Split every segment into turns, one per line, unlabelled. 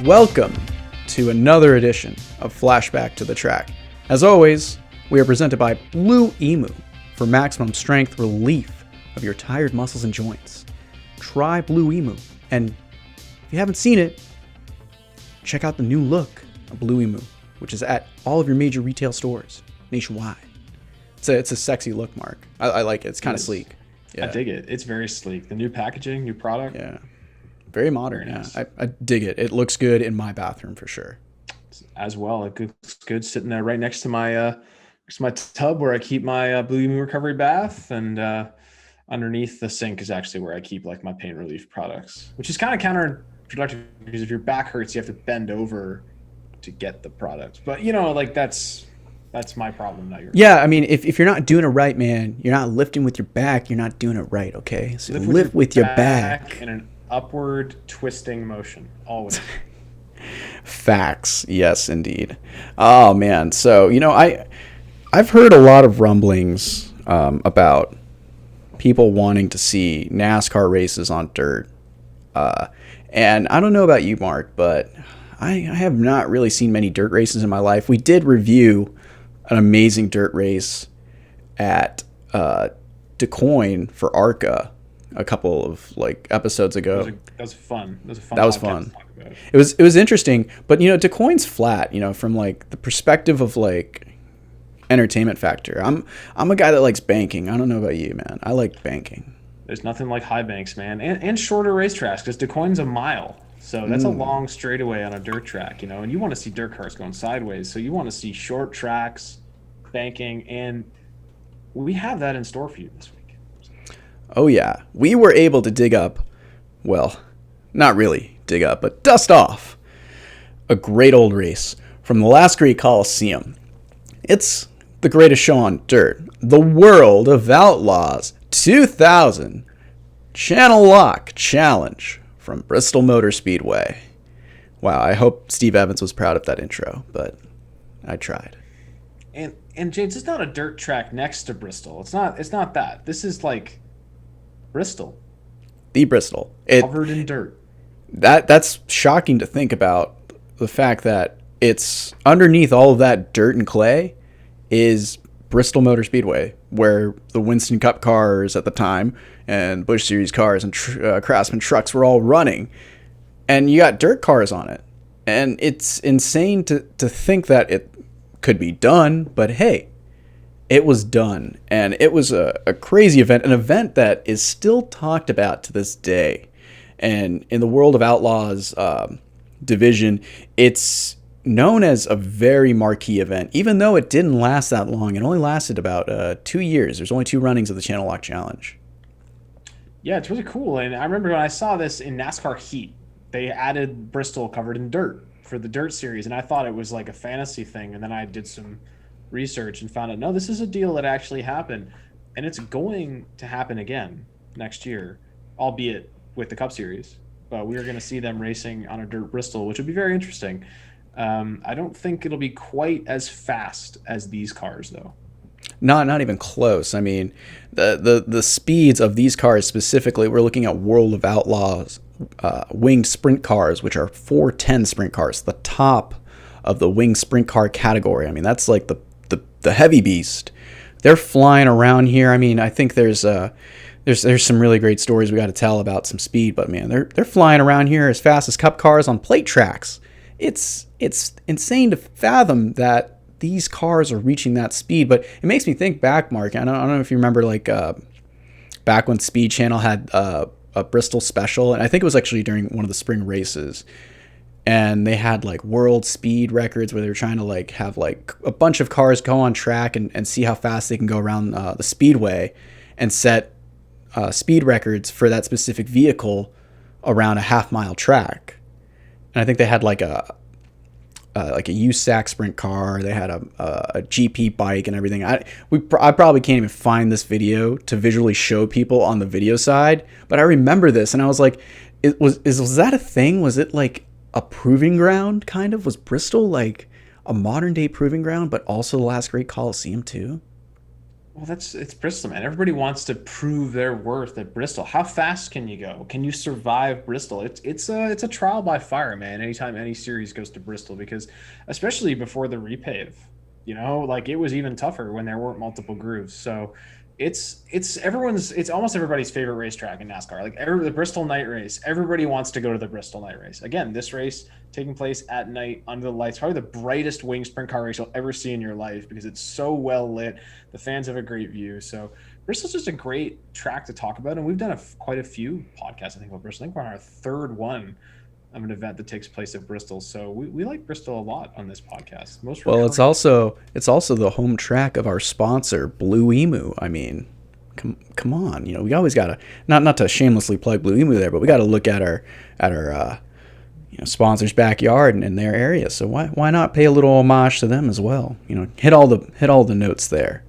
Welcome to another edition of Flashback to the Track. As always, we are presented by Blue Emu for maximum strength relief of your tired muscles and joints. Try Blue Emu, and if you haven't seen it, check out the new look of Blue Emu, which is at all of your major retail stores nationwide. It's a sexy look, Mark. I like it. It's kind of sleek.
Yeah. I dig it. It's very sleek. The new packaging, new product.
Yeah. Very modern.
Very nice.
I dig it. It looks good in my bathroom for sure.
As well. It looks good sitting there right next to my tub where I keep my Blue Emu recovery bath, and underneath the sink is actually where I keep like my pain relief products, which is kind of counterproductive because if your back hurts, you have to bend over to get the product. But like that's my problem, not yours.
Yeah, I mean, if you're not doing it right, man, you're not lifting with your back, you're not doing it right, okay? So lift with your back.
In an upward twisting motion, always.
Facts. Yes, indeed. Oh, man. So, I've heard a lot of rumblings about people wanting to see NASCAR races on dirt. And I don't know about you, Mark, but I have not really seen many dirt races in my life. We did review an amazing dirt race at DuQuoin for ARCA a couple of episodes ago.
That was fun.
That was fun. It was interesting, but DuQuoin's flat. From the perspective of entertainment factor. I'm a guy that likes banking. I don't know about you, man. I like banking.
There's nothing like high banks, man, and shorter racetracks because DuQuoin's a mile. So that's a long straightaway on a dirt track, and you want to see dirt cars going sideways. So you want to see short tracks, banking, and we have that in store for you this week.
Oh, yeah. We were able to dig up, well, not really dig up, but dust off a great old race from the last great Coliseum. It's the greatest show on dirt, the World of Outlaws 2000 Channellock Challenge from Bristol Motor Speedway. Wow, I hope Steve Evans was proud of that intro, but I tried.
And James, it's not a dirt track next to Bristol. It's not that. This is Bristol.
The Bristol.
Covered in dirt.
That's shocking to think about, the fact that it's underneath all of that dirt and clay is Bristol Motor Speedway, where the Winston Cup cars at the time and Busch Series cars and Craftsman trucks were all running. And you got dirt cars on it. And it's insane to think that it could be done, but hey, it was done. And it was a crazy event, an event that is still talked about to this day. And in the World of Outlaws division, it's known as a very marquee event, even though it didn't last that long. It only lasted about 2 years. There's only 2 runnings of the Channellock Challenge.
Yeah, it's really cool. And I remember when I saw this in NASCAR Heat, they added Bristol covered in dirt for the dirt series. And I thought it was like a fantasy thing. And then I did some research and found out, no, this is a deal that actually happened. And it's going to happen again next year, albeit with the Cup Series. But we are going to see them racing on a dirt Bristol, which would be very interesting. I don't think it'll be quite as fast as these cars, though.
Not even close. I mean, the speeds of these cars specifically, we're looking at World of Outlaws winged sprint cars, which are 410 sprint cars, the top of the winged sprint car category. I mean, that's like the heavy beast. They're flying around here. I mean, I think there's some really great stories we got to tell about some speed, but man, they're flying around here as fast as Cup cars on plate tracks. It's insane to fathom that these cars are reaching that speed, but it makes me think back, Mark. I don't know if you remember, back when Speed Channel had a Bristol special, and I think it was actually during one of the spring races, and they had world speed records where they were trying to have a bunch of cars go on track and see how fast they can go around the speedway and set speed records for that specific vehicle around a half-mile track. And I think they had a USAC sprint car. They had a GP bike and everything. I probably can't even find this video to visually show people on the video side, but I remember this and I was like, was that a thing? Was it a proving ground kind of? Was Bristol a modern day proving ground, but also the last great Coliseum too?
Well, it's Bristol, man. Everybody wants to prove their worth at Bristol. How fast can you go? Can you survive Bristol? It's a trial by fire, man. Anytime any series goes to Bristol, because especially before the repave, like it was even tougher when there weren't multiple grooves. So it's almost everybody's favorite racetrack in NASCAR. Like the Bristol night race, everybody wants to go to the Bristol night race. Again, this race taking place at night under the lights, probably the brightest wing sprint car race you'll ever see in your life because it's so well lit. The fans have a great view. So Bristol's just a great track to talk about, and we've done quite a few podcasts, I think, about Bristol. I think we're on our third one of an event that takes place at Bristol. So we like Bristol a lot on this podcast.
Well, it's also the home track of our sponsor, Blue Emu. I mean, come on, we always gotta not to shamelessly plug Blue Emu there, but we gotta look at our sponsor's backyard and in their area. So why not pay a little homage to them as well? Hit all the notes there.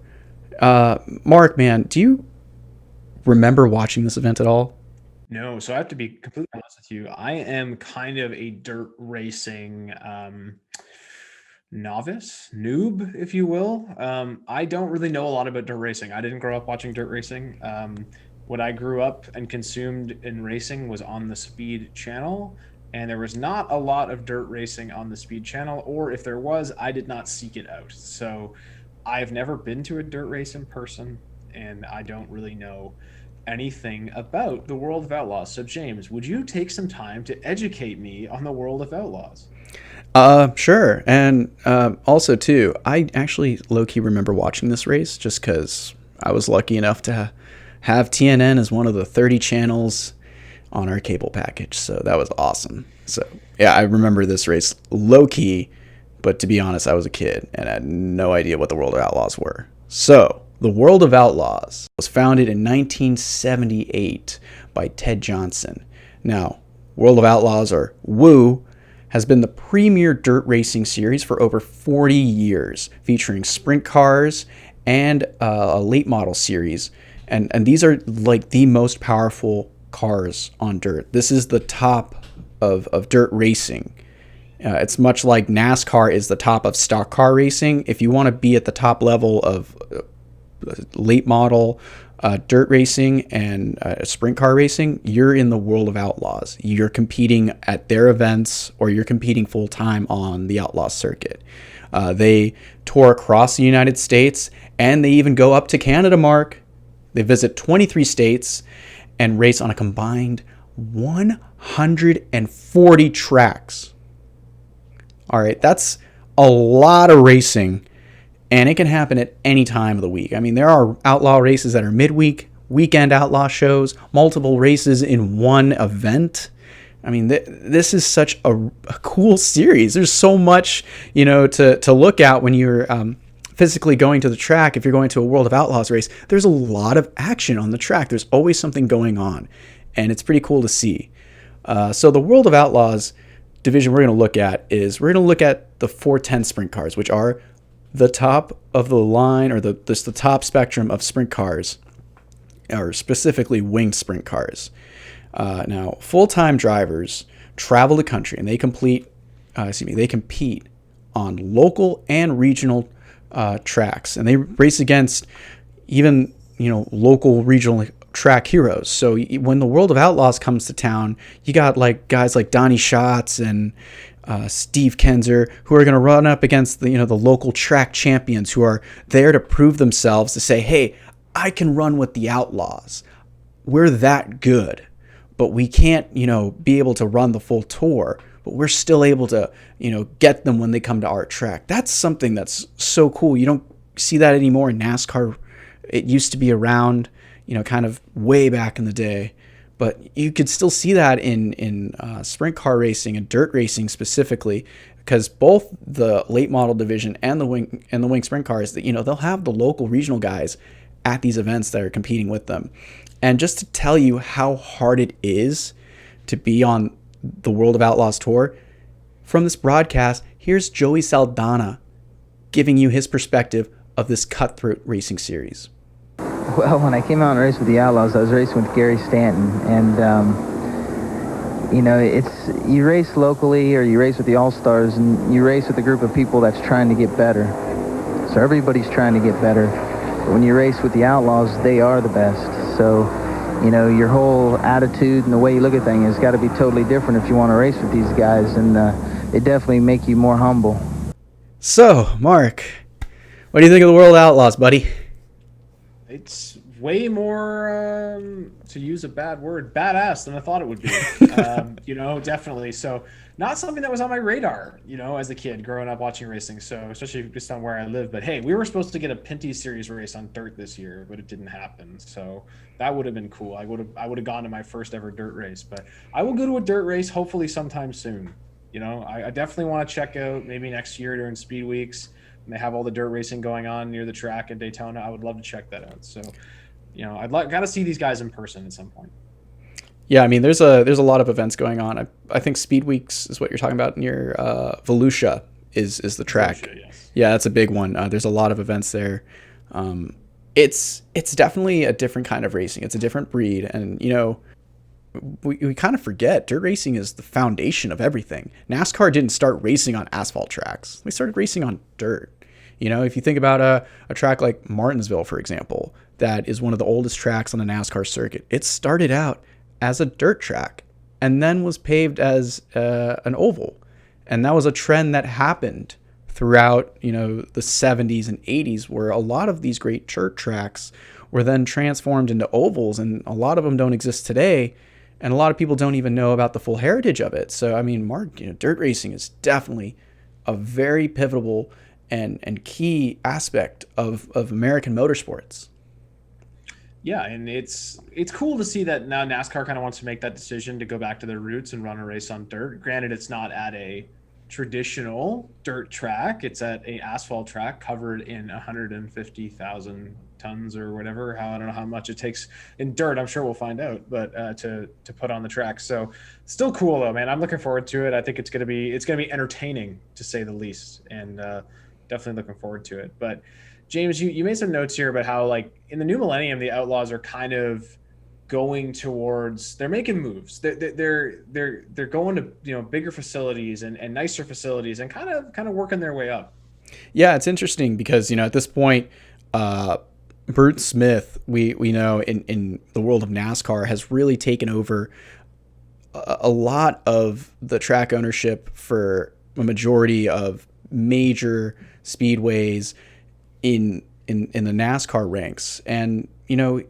Mark, man, do you remember watching this event at all?
No, so I have to be completely honest with you. I am kind of a dirt racing novice, noob, if you will. I don't really know a lot about dirt racing. I didn't grow up watching dirt racing. What I grew up and consumed in racing was on the Speed channel, and there was not a lot of dirt racing on the Speed channel, or if there was, I did not seek it out. So I've never been to a dirt race in person, and I don't really know anything about the World of Outlaws. So, James, would you take some time to educate me on the World of Outlaws?
Sure. And also, too, I actually low-key remember watching this race just because I was lucky enough to have TNN as one of the 30 channels on our cable package. So that was awesome. So, yeah, I remember this race low-key, but to be honest, I was a kid and I had no idea what the World of Outlaws were. So, the World of Outlaws was founded in 1978 by Ted Johnson. Now, World of Outlaws, or WOO, has been the premier dirt racing series for over 40 years, featuring sprint cars and a late model series. And these are like the most powerful cars on dirt. This is the top of dirt racing. It's much like NASCAR is the top of stock car racing. If you want to be at the top level of late model dirt racing and sprint car racing, you're in the World of Outlaws. You're competing at their events, or you're competing full time on the Outlaw circuit. They tour across the United States, and they even go up to Canada, Mark. They visit 23 states and race on a combined 140 tracks. All right, that's a lot of racing. And it can happen at any time of the week. I mean, there are outlaw races that are midweek, weekend outlaw shows, multiple races in one event. I mean, this is such a cool series. There's so much, to look at when you're physically going to the track. If you're going to a World of Outlaws race, there's a lot of action on the track. There's always something going on, and it's pretty cool to see. So the World of Outlaws division we're going to look at the 410 sprint cars, which are the top of the line, or the top spectrum of sprint cars, or specifically winged sprint cars. Now, full-time drivers travel the country and they compete on local and regional tracks, and they race against even local regional track heroes. So when the World of Outlaws comes to town, you got like guys like Donnie Schatz and Steve Kinser, who are going to run up against the local track champions, who are there to prove themselves, to say, hey, I can run with the Outlaws. We're that good, but we can't be able to run the full tour, but we're still able to get them when they come to our track. That's something that's so cool. You don't see that anymore in NASCAR. It used to be around kind of way back in the day. But you could still see that in sprint car racing and dirt racing specifically, because both the late model division and the wing sprint cars, they'll have the local regional guys at these events that are competing with them. And just to tell you how hard it is to be on the World of Outlaws tour, from this broadcast, here's Joey Saldana giving you his perspective of this cutthroat racing series.
Well, when I came out and raced with the Outlaws, I was racing with Gary Stanton, and it's you race locally or you race with the All-Stars, and you race with a group of people that's trying to get better. So everybody's trying to get better. But when you race with the Outlaws, they are the best. So, you know, your whole attitude and the way you look at things has got to be totally different if you want to race with these guys, and they definitely make you more humble.
So, Mark, what do you think of the World Outlaws, buddy?
It's way more, to use a bad word, badass than I thought it would be. You know, definitely. So not something that was on my radar, you know, as a kid growing up watching racing. So especially just on where I live. But hey, we were supposed to get a Pinty Series race on dirt this year, but it didn't happen. So that would have been cool. I would have gone to my first ever dirt race. But I will go to a dirt race hopefully sometime soon. You know, I definitely want to check out maybe next year during Speed Weeks. And they have all the dirt racing going on near the track in Daytona. I would love to check that out. So, you know, got to see these guys in person at some point.
Yeah, I mean, there's a lot of events going on. I think Speed Weeks is what you're talking about near Volusia is the track.
Volusia, yes.
Yeah, that's a big one. There's a lot of events there. It's definitely a different kind of racing. It's a different breed, and you know, we kind of forget dirt racing is the foundation of everything. NASCAR didn't start racing on asphalt tracks. They started racing on dirt. You know, if you think about a track like Martinsville, for example, that is one of the oldest tracks on the NASCAR circuit. It started out as a dirt track and then was paved as an oval. And that was a trend that happened throughout, you know, the 70s and 80s, where a lot of these great dirt tracks were then transformed into ovals, and a lot of them don't exist today. And a lot of people don't even know about the full heritage of it. So, I mean, Mark, you know, dirt racing is definitely a very pivotal and key aspect of American motorsports.
Yeah, and it's cool to see that now NASCAR kind of wants to make that decision to go back to their roots and run a race on dirt. Granted, it's not at a traditional dirt track. It's at a asphalt track covered in 150,000 tons or whatever. I don't know how much it takes in dirt. I'm sure we'll find out, but to put on the track. So still cool though, man. I'm looking forward to it. I think it's gonna be entertaining to say the least, and definitely looking forward to it. But James, you made some notes here about how, like, in the new millennium, the Outlaws are kind of going towards, they're making moves. They're going to, you know, bigger facilities and nicer facilities and kind of working their way up.
Yeah, it's interesting because, you know, at this point, Bruton Smith, we know in the world of NASCAR, has really taken over a lot of the track ownership for a majority of major speedways in the NASCAR ranks. And, you know,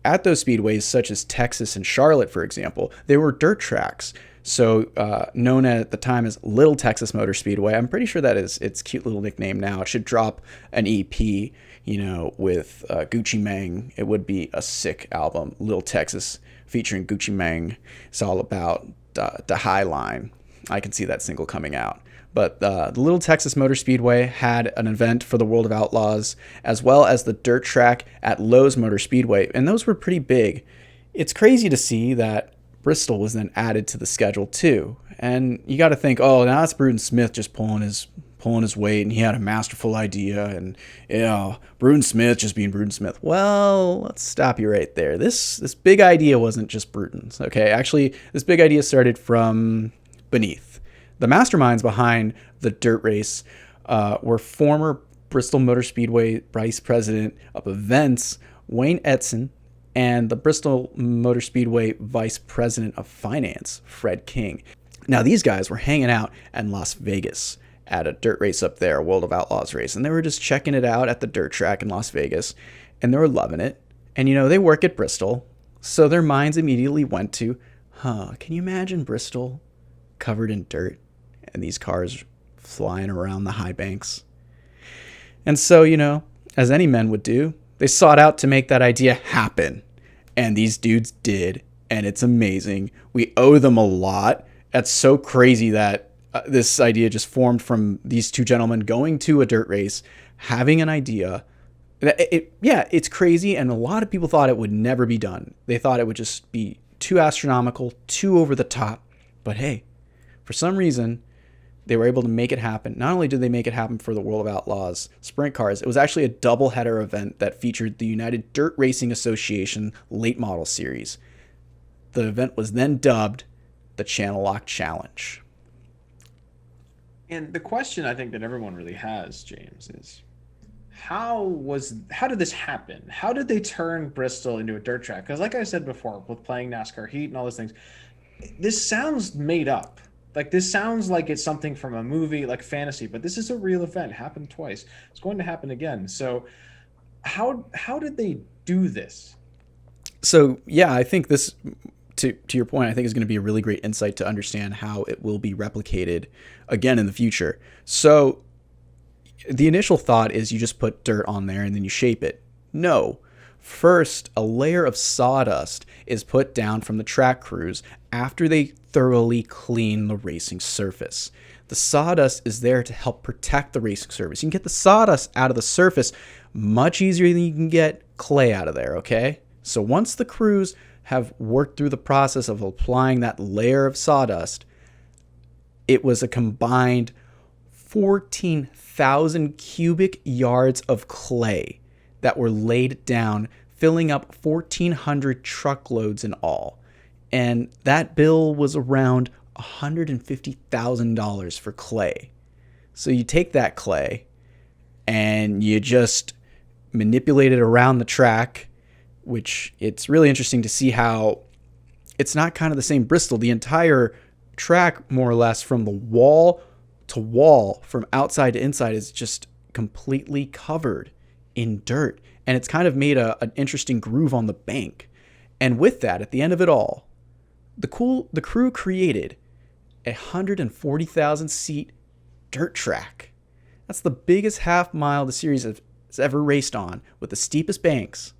at those speedways such as Texas and Charlotte, for example, they were dirt tracks. So known at the time as Little Texas Motor Speedway. I'm pretty sure that is its cute little nickname now. It should drop an EP, you know, with Gucci Mane. It would be a sick album. Little Texas featuring Gucci Mane. It's all about the High Line. I can see that single coming out. But the Little Texas Motor Speedway had an event for the World of Outlaws, as well as the dirt track at Lowe's Motor Speedway, and those were pretty big. It's crazy to see that Bristol was then added to the schedule too. And you got to think, oh, now that's Bruton Smith just pulling his weight, and he had a masterful idea, and yeah, Bruton Smith just being Bruton Smith. Well, let's stop you right there. This big idea wasn't just Bruton's. Okay, actually, this big idea started from beneath. The masterminds behind the dirt race were former Bristol Motor Speedway vice president of events, Wayne Edson, and the Bristol Motor Speedway vice president of finance, Fred King. Now, these guys were hanging out in Las Vegas at a dirt race up there, a World of Outlaws race, and they were just checking it out at the dirt track in Las Vegas, and they were loving it. And, you know, they work at Bristol, so their minds immediately went to, can you imagine Bristol covered in dirt and these cars flying around the high banks? And so, you know, as any men would do, they sought out to make that idea happen. And these dudes did. And it's amazing. We owe them a lot. That's so crazy that this idea just formed from these two gentlemen going to a dirt race, having an idea. It's crazy. And a lot of people thought it would never be done. They thought it would just be too astronomical, too over the top. But hey, for some reason, they were able to make it happen. Not only did they make it happen for the World of Outlaws sprint cars, it was actually a double-header event that featured the United Dirt Racing Association Late Model Series. The event was then dubbed the Channellock Challenge.
And the question I think that everyone really has, James, is how did this happen? How did they turn Bristol into a dirt track? Because like I said before, with playing NASCAR Heat and all those things, this sounds made up. Like this sounds like it's something from a movie, like fantasy, but this is a real event. It happened twice. It's going to happen again. So how did they do this?
So yeah, I think this, to your point, I think is going to be a really great insight to understand how it will be replicated again in the future. So the initial thought is you just put dirt on there and then you shape it. No. First, a layer of sawdust is put down from the track crews after they thoroughly clean the racing surface. The sawdust is there to help protect the racing surface. You can get the sawdust out of the surface much easier than you can get clay out of there, okay? So once the crews have worked through the process of applying that layer of sawdust, it was a combined 14,000 cubic yards of clay that were laid down, filling up 1,400 truckloads in all. And that bill was around $150,000 for clay. So you take that clay and you just manipulate it around the track, which it's really interesting to see how it's not kind of the same Bristol. The entire track, more or less, from the wall to wall, from outside to inside, is just completely covered in dirt. And it's kind of made an interesting groove on the bank. And with that, at the end of it all, the crew created a 140,000 seat dirt track. That's the biggest half mile the series has ever raced on, with the steepest banks.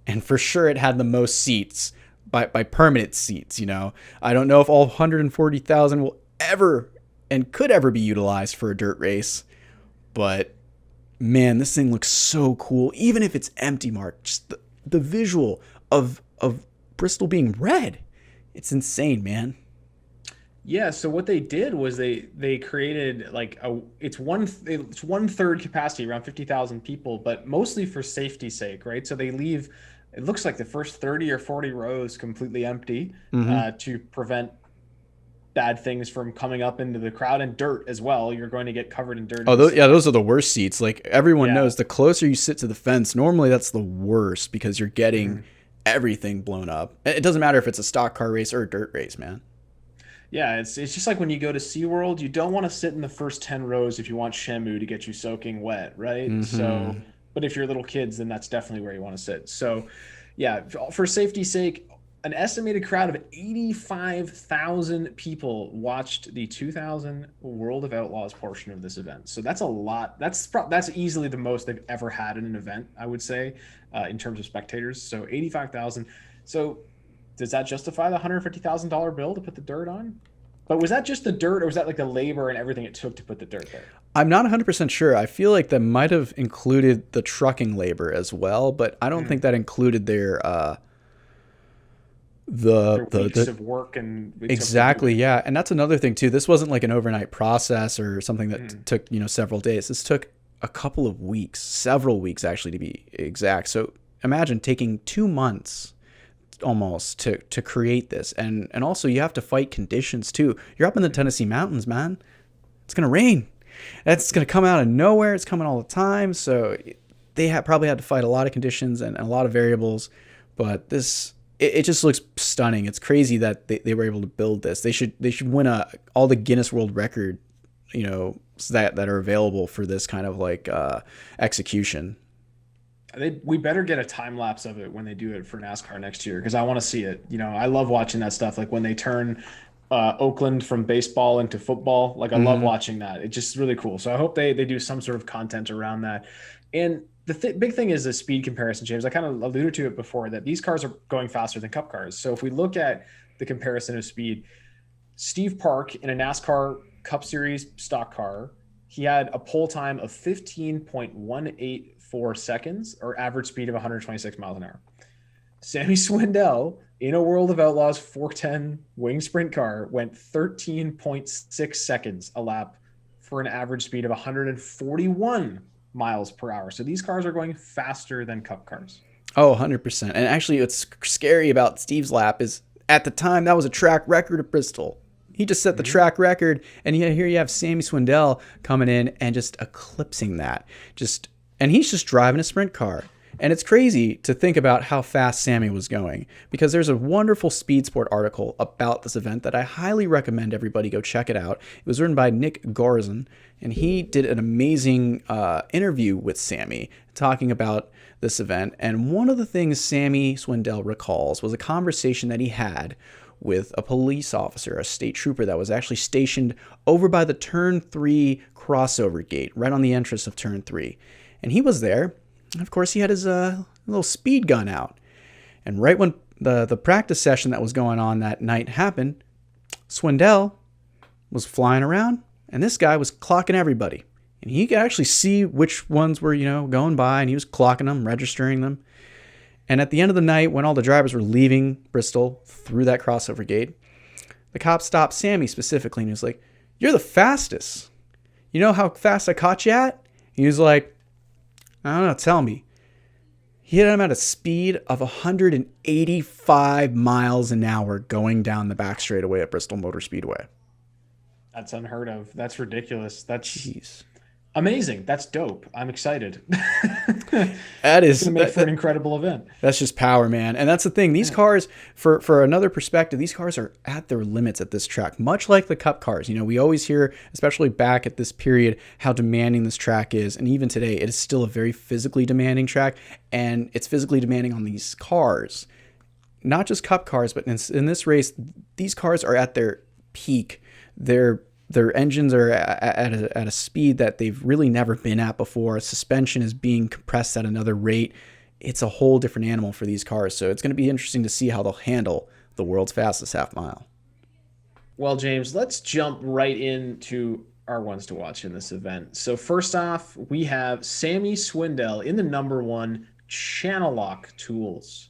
And for sure it had the most seats by permanent seats, you know. I don't know if all 140,000 will ever and could ever be utilized for a dirt race, but man, this thing looks so cool. Even if it's empty, Mark, just the visual of Bristol being red, it's insane, man.
Yeah, so what they did was they created like it's one third capacity, around 50,000 people, but mostly for safety's sake, right? So they leave, it looks like the first 30 or 40 rows completely empty, to prevent bad things from coming up into the crowd, and dirt as well. You're going to get covered in dirt.
Oh, those are the worst seats. Like everyone knows, the closer you sit to the fence, normally that's the worst because you're getting everything blown up. It doesn't matter if it's a stock car race or a dirt race, man.
Yeah, it's just like when you go to SeaWorld, you don't want to sit in the first 10 rows if you want Shamu to get you soaking wet, right? So, but if you're little kids, then that's definitely where you want to sit. So, yeah, for safety's sake, an estimated crowd of 85,000 people watched the 2000 World of Outlaws portion of this event. So that's a lot. That's easily the most they've ever had in an event, I would say, in terms of spectators. So 85,000. So does that justify the $150,000 bill to put the dirt on? But was that just the dirt, or was that like the labor and everything it took to put the dirt there?
I'm not 100% sure. I feel like that might have included the trucking labor as well, but I don't think that included their
weeks of work and
exactly, yeah. And that's another thing too. This wasn't like an overnight process or something that took several days. This took a couple of weeks, several weeks actually, to be exact. So imagine taking 2 months almost to create this, and also you have to fight conditions too. You're up in the Tennessee mountains, man. It's gonna rain. That's gonna come out of nowhere. It's coming all the time. So they probably had to fight a lot of conditions and a lot of variables. But this, it just looks stunning. It's crazy that they were able to build this. They should win all the Guinness World Record, that are available for this kind of like execution.
We better get a time lapse of it when they do it for NASCAR next year, because I want to see it. I love watching that stuff. Like when they turn Oakland from baseball into football. Like I love watching that. It's just really cool. So I hope they do some sort of content around that. And the big thing is the speed comparison, James. I kind of alluded to it before, that these cars are going faster than Cup cars. So if we look at the comparison of speed, Steve Park in a NASCAR Cup Series stock car, he had a pole time of 15.184 seconds, or average speed of 126 miles an hour. Sammy Swindell in a World of Outlaws 410 wing sprint car went 13.6 seconds a lap for an average speed of 141 miles per hour. So these cars are going faster than Cup cars.
Oh, 100%. And actually what's scary about Steve's lap is at the time that was a track record at Bristol. He just set the track record, and here you have Sammy Swindell coming in and just eclipsing that. Just And he's just driving a sprint car. And it's crazy to think about how fast Sammy was going, because there's a wonderful Speed Sport article about this event that I highly recommend everybody go check it out. It was written by Nick Garzon, and he did an amazing interview with Sammy talking about this event. And one of the things Sammy Swindell recalls was a conversation that he had with a police officer, a state trooper that was actually stationed over by the Turn 3 crossover gate, right on the entrance of Turn 3. And he was there. Of course, he had his little speed gun out. And right when the practice session that was going on that night happened, Swindell was flying around, and this guy was clocking everybody. And he could actually see which ones were, going by, and he was clocking them, registering them. And at the end of the night, when all the drivers were leaving Bristol through that crossover gate, the cop stopped Sammy specifically, and he was like, "You're the fastest. You know how fast I caught you at?" He was like, "I don't know, tell me." He hit him at a speed of 185 miles an hour going down the back straightaway at Bristol Motor Speedway.
That's unheard of. That's ridiculous. That's
Jeez.
Amazing. That's dope. I'm excited.
That is
going to make for an incredible event.
That's just power, man. And that's the thing. These cars, for another perspective, these cars are at their limits at this track, much like the Cup cars. We always hear, especially back at this period, how demanding this track is. And even today, it is still a very physically demanding track. And it's physically demanding on these cars. Not just Cup cars, but in this race, these cars are at their peak. Their engines are at a speed that they've really never been at before. Suspension is being compressed at another rate. It's a whole different animal for these cars. So it's going to be interesting to see how they'll handle the world's fastest half mile.
Well, James, let's jump right into our ones to watch in this event. So first off, we have Sammy Swindell in the number 1 Channellock Tools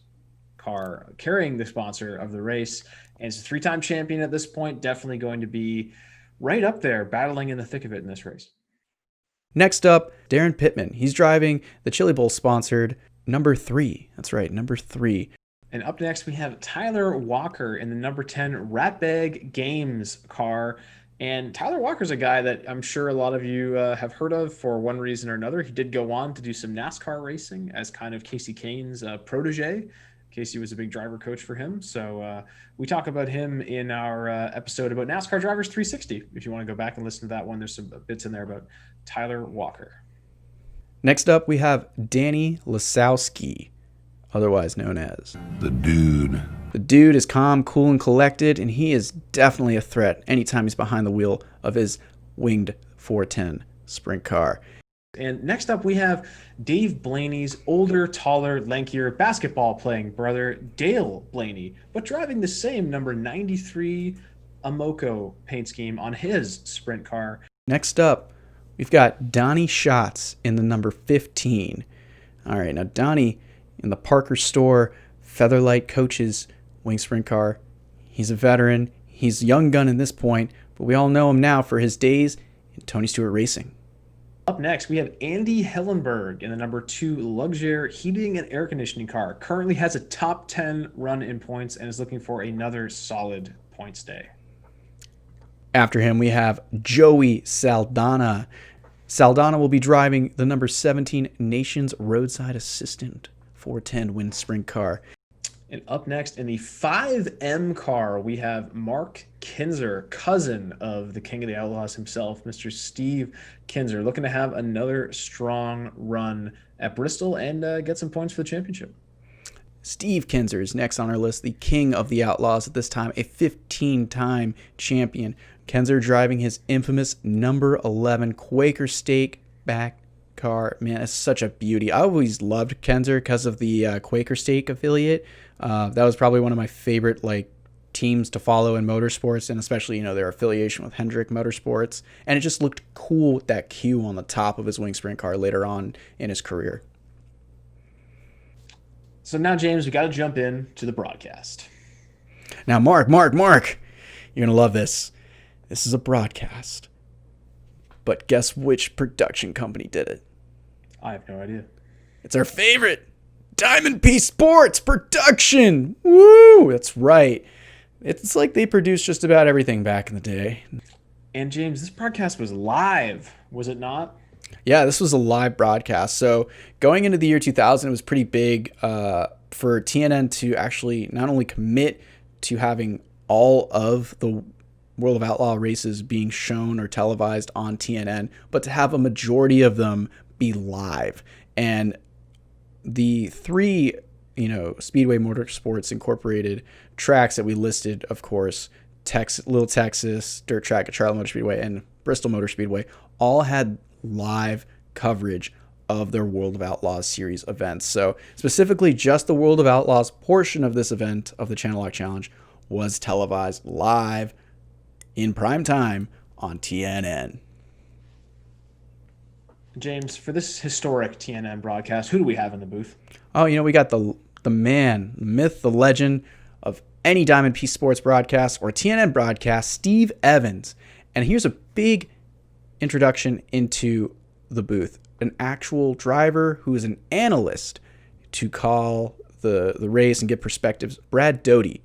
car, carrying the sponsor of the race. And it's a 3-time champion at this point. Definitely going to be right up there, battling in the thick of it in this race.
Next up, Darren Pittman. He's driving the Chili Bowl sponsored number 3. That's right, number 3.
And up next, we have Tyler Walker in the number 10 Ratbag Games car. And Tyler Walker's a guy that I'm sure a lot of you have heard of for one reason or another. He did go on to do some NASCAR racing as kind of Casey Kane's protege. Casey was a big driver coach for him. So we talk about him in our episode about NASCAR Drivers 360. If you want to go back and listen to that one, there's some bits in there about Tyler Walker.
Next up, we have Danny Lasowski, otherwise known as
The Dude.
The Dude is calm, cool, and collected, and he is definitely a threat anytime he's behind the wheel of his winged 410 sprint car.
And next up, we have Dave Blaney's older, taller, lankier basketball-playing brother, Dale Blaney, but driving the same number 93 Amoco paint scheme on his sprint car.
Next up, we've got Donnie Schatz in the number 15. All right, now Donnie in the Parker Store Featherlight Coaches wing sprint car. He's a veteran. He's a young gun at this point, but we all know him now for his days in Tony Stewart Racing.
Up next, we have Andy Hillenberg in the number 2 Luxair heating and air conditioning car. Currently has a top 10 run in points and is looking for another solid points day.
After him, we have Joey Saldana. Saldana will be driving the number 17 Nations Roadside Assistant 410 wind sprint car.
And up next in the 5M car, we have Mark Kinser, cousin of the King of the Outlaws himself, Mr. Steve Kinser, looking to have another strong run at Bristol and get some points for the championship.
Steve Kinser is next on our list, the King of the Outlaws at this time, a 15-time champion. Kinser driving his infamous number 11 Quaker Stake back car. Man, it's such a beauty. I always loved Kinser because of the Quaker Stake affiliate. That was probably one of my favorite teams to follow in motorsports, and especially their affiliation with Hendrick Motorsports. And it just looked cool with that Q on the top of his wing sprint car later on in his career.
So now, James, we got to jump in to the broadcast.
Now, Mark, you're gonna love this. This is a broadcast, but guess which production company did it?
I have no idea.
It's our favorite, Diamond P Sports Production. Woo! That's right. It's like they produced just about everything back in the day.
And James, this broadcast was live, was it not?
Yeah, this was a live broadcast. So going into the year 2000, it was pretty big for TNN to actually not only commit to having all of the World of Outlaw races being shown or televised on TNN, but to have a majority of them be live. And the three, Speedway Motorsports Incorporated tracks that we listed, of course, Little Texas, Dirt Track at Charlotte Motor Speedway, and Bristol Motor Speedway, all had live coverage of their World of Outlaws series events. So specifically just the World of Outlaws portion of this event of the Channellock Challenge was televised live in prime time on TNN.
James, for this historic TNN broadcast, who do we have in the booth?
Oh, we got the man, the myth, the legend of any Diamond P Sports broadcast or TNN broadcast, Steve Evans. And here's a big introduction into the booth. An actual driver who is an analyst to call the race and get perspectives. Brad Doty.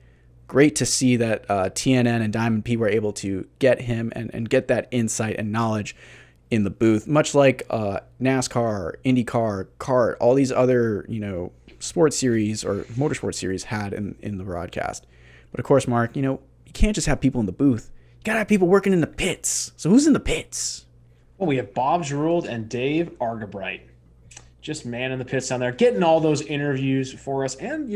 Great to see that TNN and Diamond P were able to get him and get that insight and knowledge in the booth, much like NASCAR, IndyCar, kart, all these other, sports series or motorsport series had in the broadcast. But of course, Mark, you can't just have people in the booth. You gotta have people working in the pits. So who's in the pits?
Well, we have Bob Gerald and Dave Argabright. Just man in the pits down there, getting all those interviews for us. And,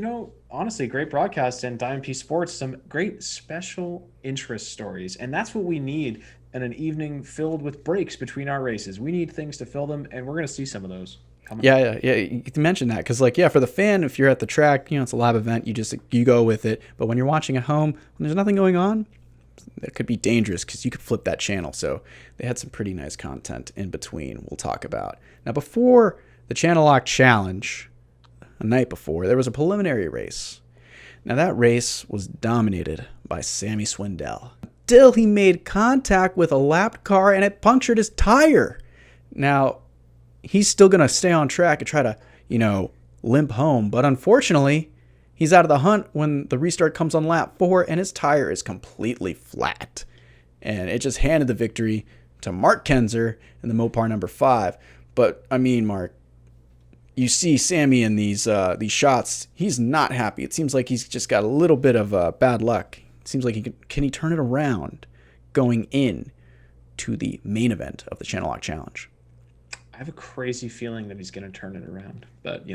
honestly, great broadcast and Diamond P Sports, some great special interest stories. And that's what we need in an evening filled with breaks between our races. We need things to fill them, and we're going to see some of those coming up.
Yeah. You can mention that because, for the fan, if you're at the track, it's a live event. You go with it. But when you're watching at home, when there's nothing going on, it could be dangerous because you could flip that channel. So they had some pretty nice content in between we'll talk about. Now, before the Channellock Challenge, a night before, there was a preliminary race. Now, that race was dominated by Sammy Swindell until he made contact with a lapped car and it punctured his tire. Now, he's still going to stay on track and try to, limp home. But unfortunately, he's out of the hunt when the restart comes on lap 4 and his tire is completely flat. And it just handed the victory to Mark Kinser in the Mopar number 5. But, Mark, you see Sammy in these shots, he's not happy. It seems like he's just got a little bit of bad luck. It seems like can he turn it around going in to the main event of the Channellock Challenge?
I have a crazy feeling that he's going to turn it around. But,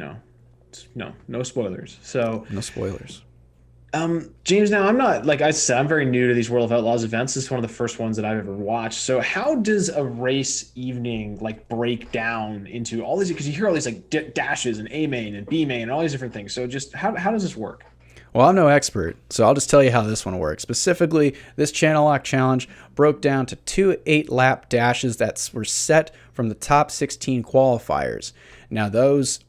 no spoilers. So
no spoilers.
James, now I'm not, like I said, I'm very new to these World of Outlaws events. This is one of the first ones that I've ever watched. So how does a race evening break down into all these, because you hear all these dashes and A main and B main and all these different things. So just how does this work?
Well, I'm no expert, so I'll just tell you how this one works. Specifically, this Channellock Challenge broke down to 2 8-lap dashes that were set from the top 16 qualifiers. Now, those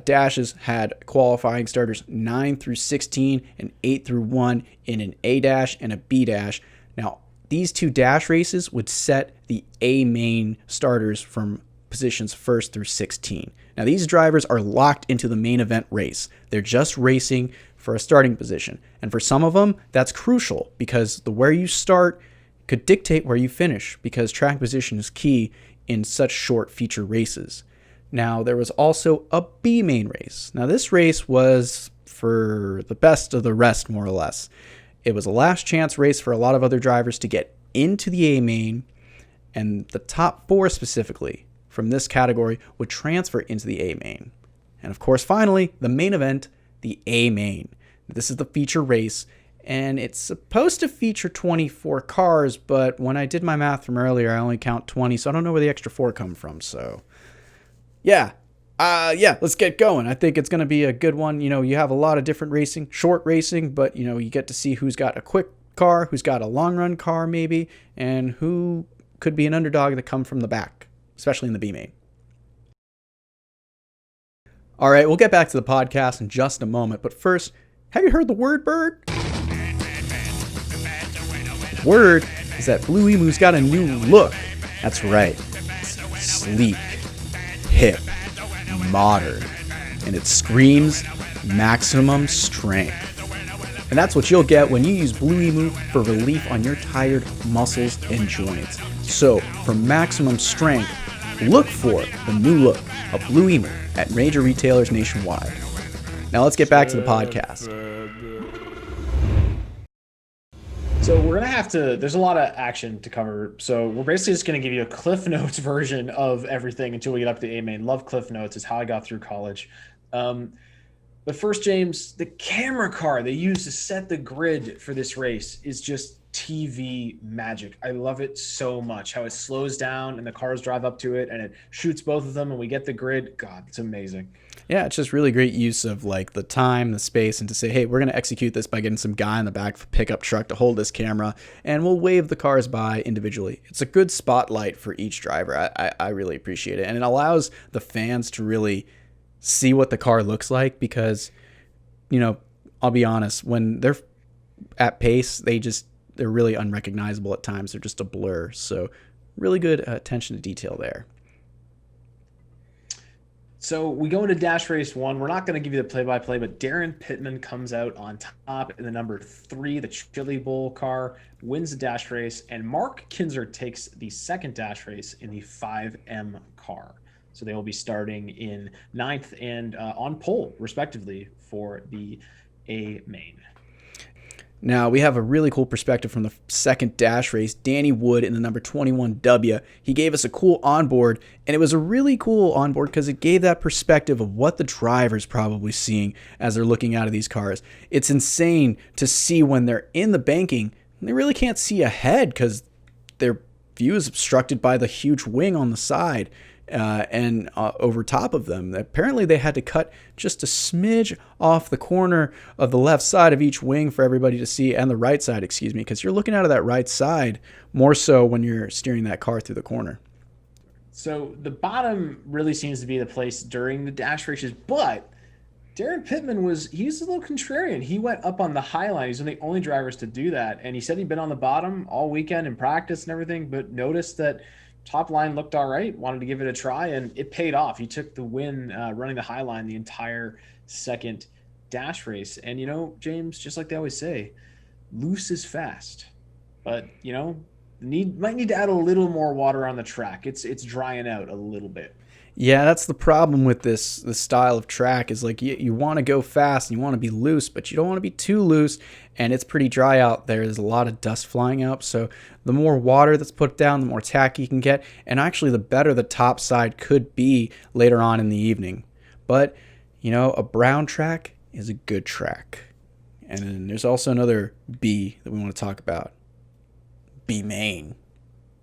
dashes had qualifying starters 9 through 16 and 8 through 1 in an A dash and a B dash. Now, these 2 dash races would set the A main starters from positions 1st through 16. Now, these drivers are locked into the main event race. They're just racing for a starting position. And for some of them, that's crucial because where you start could dictate where you finish because track position is key in such short feature races. Now, there was also a B main race. Now, this race was for the best of the rest, more or less. It was a last chance race for a lot of other drivers to get into the A main, and the top 4 specifically from this category would transfer into the A main. And of course, finally, the main event, the A main. This is the feature race, and it's supposed to feature 24 cars, but when I did my math from earlier, I only count 20, so I don't know where the extra 4 come from. So, yeah, let's get going. I think it's going to be a good one. You have a lot of different racing, short racing, but, you get to see who's got a quick car, who's got a long run car maybe, and who could be an underdog that come from the back, especially in the B main. All right, we'll get back to the podcast in just a moment, but first, have you heard the word bird? The word is that Blue Emu's got a new look. That's right. It's sleek, hip, modern, and it screams maximum strength. And that's what you'll get when you use Blue Emu for relief on your tired muscles and joints. So, for maximum strength, look for the new look of Blue Emu at major retailers nationwide. Now let's get back to the podcast.
So we're going to have to, there's a lot of action to cover. So we're basically just going to give you a Cliff Notes version of everything until we get up to A-Main. Love Cliff Notes. It's how I got through college. But first, James, the camera car they used to set the grid for this race is just TV magic. I love it so much. How it slows down and the cars drive up to it and it shoots both of them and we get the grid. God, it's amazing.
Yeah, it's just really great use of like the time, the space, and to say, hey, we're going to execute this by getting some guy in the back of a pickup truck to hold this camera, and we'll wave the cars by individually. It's a good spotlight for each driver. I really appreciate it. And it allows the fans to really see what the car looks like because, you know, I'll be honest, when they're at pace, they're really unrecognizable at times. They're just a blur. So really good attention to detail there.
So we go into Dash Race 1. We're not going to give you the play-by-play, but Darren Pittman comes out on top in the number 3, the Chili Bowl car, wins the Dash Race, and Mark Kinser takes the second Dash Race in the 5M car. So they will be starting in 9th and on pole, respectively, for the A-Main.
Now, we have a really cool perspective from the second Dash Race. Danny Wood in the number 21W. He gave us a cool onboard, and it was a really cool onboard because it gave that perspective of what the driver's probably seeing as they're looking out of these cars. It's insane to see when they're in the banking, and they really can't see ahead because their view is obstructed by the huge wing on the side. And over top of them. Apparently they had to cut just a smidge off the corner of the left side of each wing for everybody to see, and the right side, excuse me, because you're looking out of that right side more so when you're steering that car through the corner.
So the bottom really seems to be the place during the Dash races, but Darren Pittman he's a little contrarian. He went up on the high line. He's one of the only drivers to do that, and he said he'd been on the bottom all weekend in practice and everything, but noticed that top line looked all right, wanted to give it a try, and it paid off. He took the win running the high line the entire second Dash race. And, you know, James, just like they always say, loose is fast. But, you know, might need to add a little more water on the track. It's drying out a little bit.
Yeah, that's the problem with this style of track is like you want to go fast and you want to be loose, but you don't want to be too loose, and it's pretty dry out there. There's a lot of dust flying up, so the more water that's put down, the more tack you can get, and actually the better the top side could be later on in the evening. But, you know, a brown track is a good track. And then there's also another B that we want to talk about. B-Main.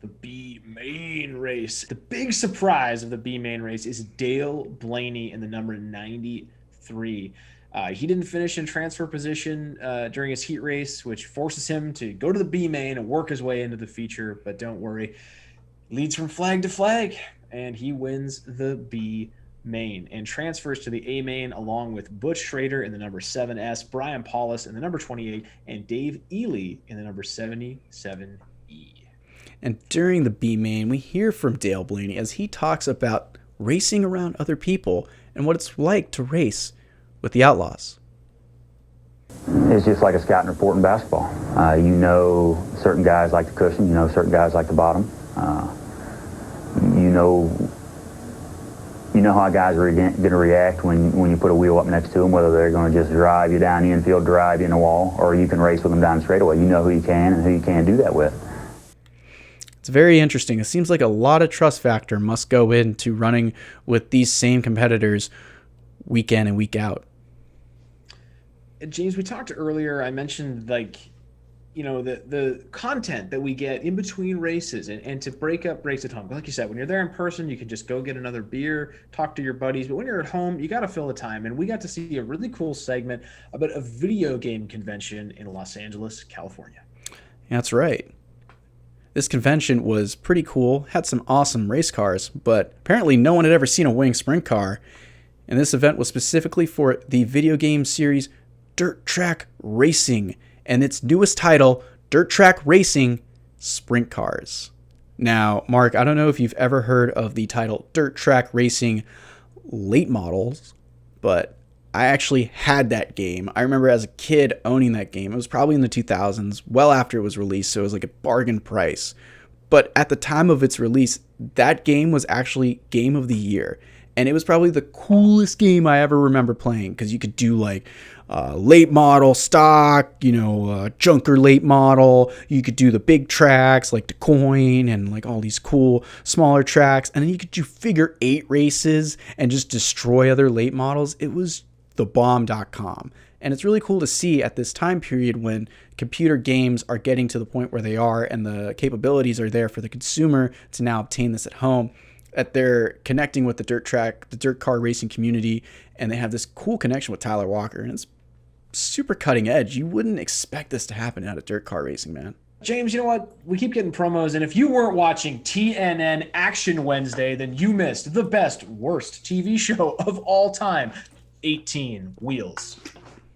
The B-Main race. The big surprise of the B-Main race is Dale Blaney in the number 93. He didn't finish in transfer position during his heat race, which forces him to go to the B-Main and work his way into the feature. But don't worry, leads from flag to flag, and he wins the B-Main and transfers to the A-Main along with Butch Schrader in the number 7S, Brian Paulus in the number 28, and Dave Ely in the number 77E.
And during the B-Main, we hear from Dale Blaney as he talks about racing around other people and what it's like to race with the Outlaws.
It's just like a scouting report in basketball. You know certain guys like the cushion, you know certain guys like the bottom. You know how guys are going to react when you put a wheel up next to them, whether they're going to just drive you down the infield, drive you in the wall, or you can race with them down the straightaway. You know who you can and who you can't do that with.
It's very interesting. It seems like a lot of trust factor must go into running with these same competitors week in and week out.
James, we talked earlier, I mentioned like, you know, the content that we get in between races and to break up breaks at home. Like you said, when you're there in person, you can just go get another beer, talk to your buddies. But when you're at home, you got to fill the time. And we got to see a really cool segment about a video game convention in Los Angeles, California.
That's right. This convention was pretty cool, had some awesome race cars, but apparently no one had ever seen a wing sprint car. And this event was specifically for the video game series Dirt Track Racing, and its newest title, Dirt Track Racing Sprint Cars. Now, Mark, I don't know if you've ever heard of the title Dirt Track Racing Late Models, but I actually had that game. I remember as a kid owning that game. It was probably in the 2000s, well after it was released, so it was like a bargain price. But at the time of its release, that game was actually Game of the Year. And it was probably the coolest game I ever remember playing, because you could do like late model, stock, junker late model. You could do the big tracks like the coin and like all these cool smaller tracks. And then you could do figure 8 races and just destroy other late models. It was thebomb.com. And it's really cool to see at this time period when computer games are getting to the point where they are and the capabilities are there for the consumer to now obtain this at home, that they're connecting with the dirt car racing community, and they have this cool connection with Tyler Walker, and it's super cutting edge. You wouldn't expect this to happen out of dirt car racing, man.
James, you know what? We keep getting promos, and if you weren't watching TNN Action Wednesday, then you missed the best, worst TV show of all time, 18 Wheels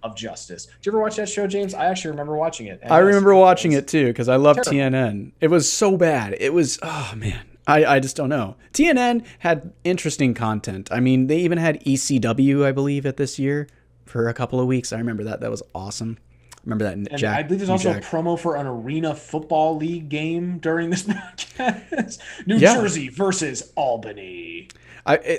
of Justice. Did you ever watch that show, James? I actually remember watching it.
I remember watching it too, because I love TNN. It was so bad. It was, oh man, I just don't know. TNN had interesting content. I mean, they even had ECW, I believe, at this year for a couple of weeks. I remember that. That was awesome. I remember that.
And I believe there's also a promo for an Arena Football League game during this broadcast. New Jersey versus Albany.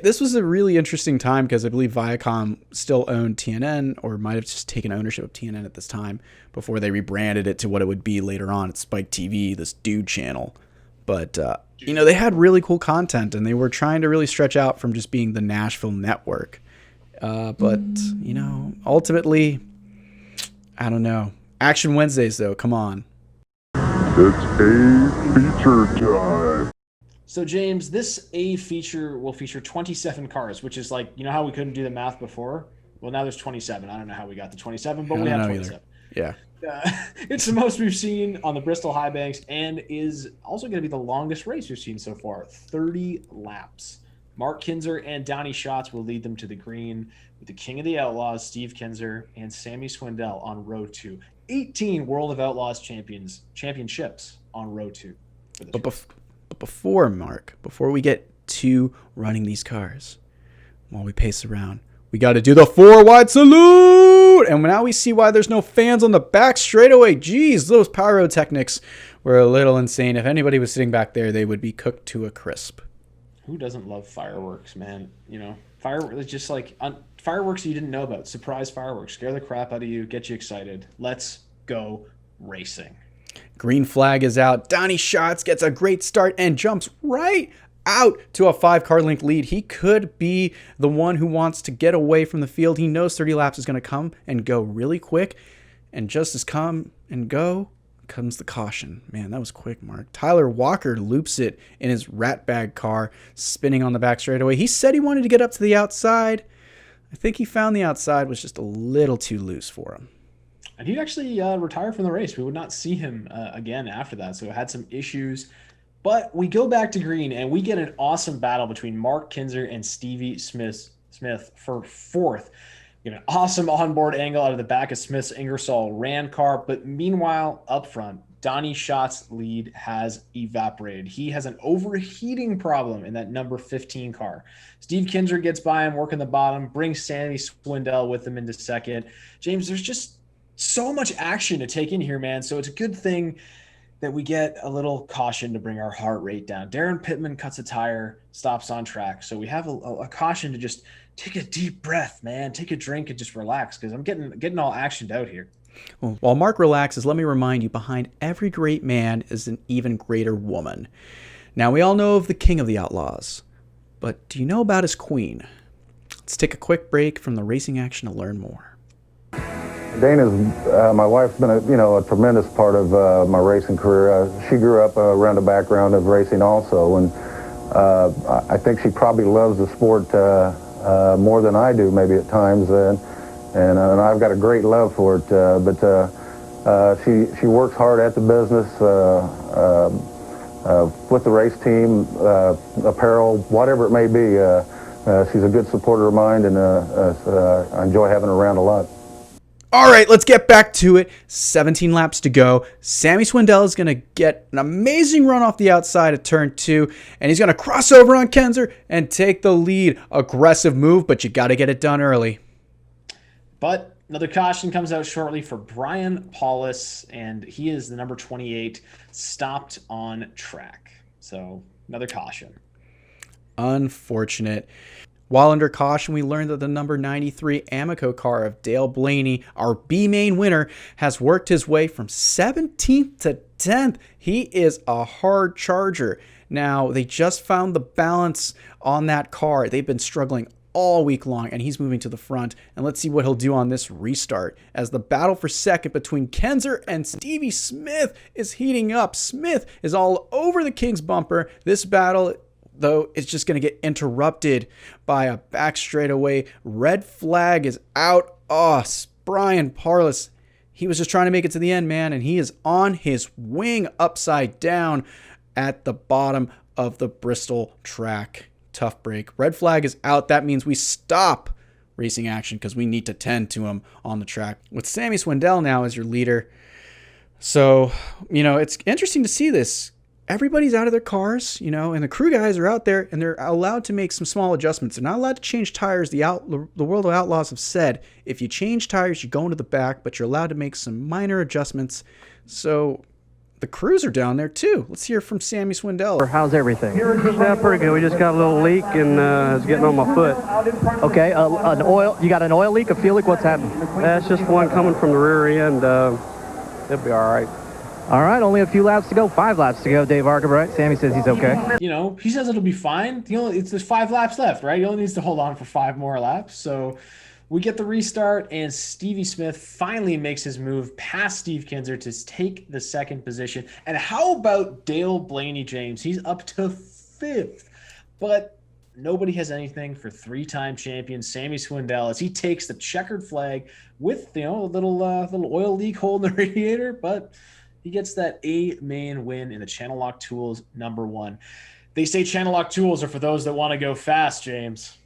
This was a really interesting time because I believe Viacom still owned TNN, or might have just taken ownership of TNN at this time before they rebranded it to what it would be later on at Spike TV, this dude channel. But, they had really cool content, and they were trying to really stretch out from just being the Nashville network. But, ultimately, I don't know. Action Wednesdays, though, come on.
It's a feature time.
So, James, this A feature will feature 27 cars, which is like, how we couldn't do the math before? Well, now there's 27. I don't know how we got to 27, but we have 27.
Either. Yeah.
It's the most we've seen on the Bristol High Banks, and is also going to be the longest race we've seen so far, 30 laps. Mark Kinser and Donnie Schatz will lead them to the green, with the King of the Outlaws, Steve Kinser, and Sammy Swindell on row 2. 18 World of Outlaws championships on row 2.
But before we get to running these cars, while we pace around, we got to do the 4-wide salute. And now we see why there's no fans on the back straightaway. Geez, those pyrotechnics were a little insane. If anybody was sitting back there, they would be cooked to a crisp.
Who doesn't love fireworks, man? Fireworks, just like fireworks you didn't know about. Surprise fireworks. Scare the crap out of you. Get you excited. Let's go racing.
Green flag is out. Donnie Schatz gets a great start and jumps right out to a 5-car length lead. He could be the one who wants to get away from the field. He knows 30 laps is going to come and go really quick. And just as come and go comes the caution. Man, that was quick, Mark. Tyler Walker loops it in his rat bag car, spinning on the back straightaway. He said he wanted to get up to the outside. I think he found the outside was just a little too loose for him.
And he actually retired from the race. We would not see him again after that, so had some issues. But we go back to green, and we get an awesome battle between Mark Kinser and Stevie Smith for 4th. Get an awesome onboard angle out of the back of Smith's Ingersoll Rand car. But meanwhile, up front, Donnie Schatz's lead has evaporated. He has an overheating problem in that number 15 car. Steve Kinser gets by him, working the bottom, brings Sammy Swindell with him into second. James, there's just so much action to take in here, man. So it's a good thing that we get a little caution to bring our heart rate down. Darren Pittman cuts a tire, stops on track. So we have a caution to just take a deep breath, man. Take a drink and just relax, because I'm getting all actioned out here.
Well, while Mark relaxes, let me remind you, behind every great man is an even greater woman. Now, we all know of the King of the Outlaws, but do you know about his queen? Let's take a quick break from the racing action to learn more.
Dana's, my wife's been a tremendous part of my racing career. She grew up around a background of racing also, and I think she probably loves the sport more than I do maybe at times, and I've got a great love for it, but she works hard at the business, with the race team, apparel, whatever it may be. She's a good supporter of mine, and I enjoy having her around a lot.
All right, let's get back to it. 17 laps to go. Sammy Swindell is going to get an amazing run off the outside of turn 2, and he's going to cross over on Kinser and take the lead. Aggressive move, but you got to get it done early.
But another caution comes out shortly for Brian Paulus, and he is the number 28, stopped on track. So another caution.
Unfortunate. While under caution, we learned that the number 93 Amoco car of Dale Blaney, our B main winner, has worked his way from 17th to 10th. He is a hard charger. Now, they just found the balance on that car. They've been struggling all week long, and he's moving to the front. And let's see what he'll do on this restart as the battle for second between Kinser and Stevie Smith is heating up. Smith is all over the King's bumper. This battle, though, it's just going to get interrupted by a back straightaway. Red flag is out. Brian Paulus, he was just trying to make it to the end, man, and he is on his wing upside down at the bottom of the Bristol track. Tough break. Red flag is out. That means we stop racing action because we need to tend to him on the track. With Sammy Swindell now as your leader. So, it's interesting to see this. Everybody's out of their cars, and the crew guys are out there, and they're allowed to make some small adjustments. They're not allowed to change tires. The World of Outlaws have said, if you change tires, you go into the back, but you're allowed to make some minor adjustments. So the crews are down there too. Let's hear from Sammy Swindell.
How's everything? Yeah, pretty good. We just got a little leak, and it's getting on my foot.
Okay, an oil. You got an oil leak, a fuel leak? What's happening?
That's just one coming from the rear end. It'll be all right.
All right, only a few laps to go. 5 laps to go, Dave Arkham, right? Sammy says he's okay.
He says it'll be fine. There's 5 laps left, right? He only needs to hold on for 5 more laps. So we get the restart, and Stevie Smith finally makes his move past Steve Kinser to take the second position. And how about Dale Blaney, James? He's up to 5th. But nobody has anything for 3-time champion Sammy Swindell as he takes the checkered flag with a little oil leak hole in the radiator, but he gets that A main win in the Channellock Tools #1. They say Channellock Tools are for those that want to go fast, James.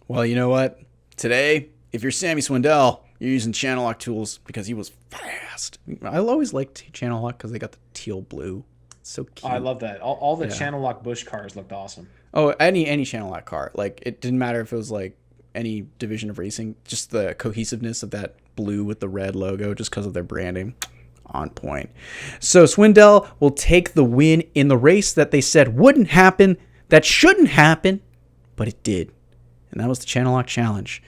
Well, you know what? Today, if you're Sammy Swindell, you're using Channellock Tools because he was fast. I always liked Channellock because they got the teal blue. It's so cute.
I love that. All the Channellock Bush cars looked awesome.
Oh, any Channellock car. Like, it didn't matter if it was like any division of racing, just the cohesiveness of that blue with the red logo, just because of their branding. On point. So Swindell will take the win in the race that they said wouldn't happen, that shouldn't happen, but it did. And that was the Channellock Challenge.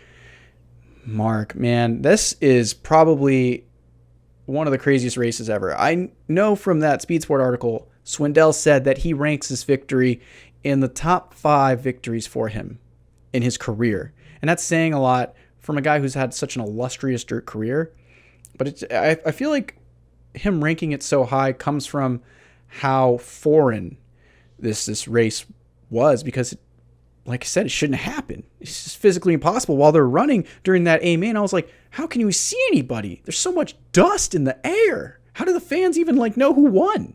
Mark, man, this is probably one of the craziest races ever. I know from that Speed Sport article, Swindell said that he ranks his victory in the top 5 victories for him in his career. And that's saying a lot from a guy who's had such an illustrious dirt career. But I feel like him ranking it so high comes from how foreign this race was, because like I said, it shouldn't happen. It's just physically impossible. While they're running during that A main, I was like, how can you see anybody? There's so much dust in the air. How do the fans even know who won?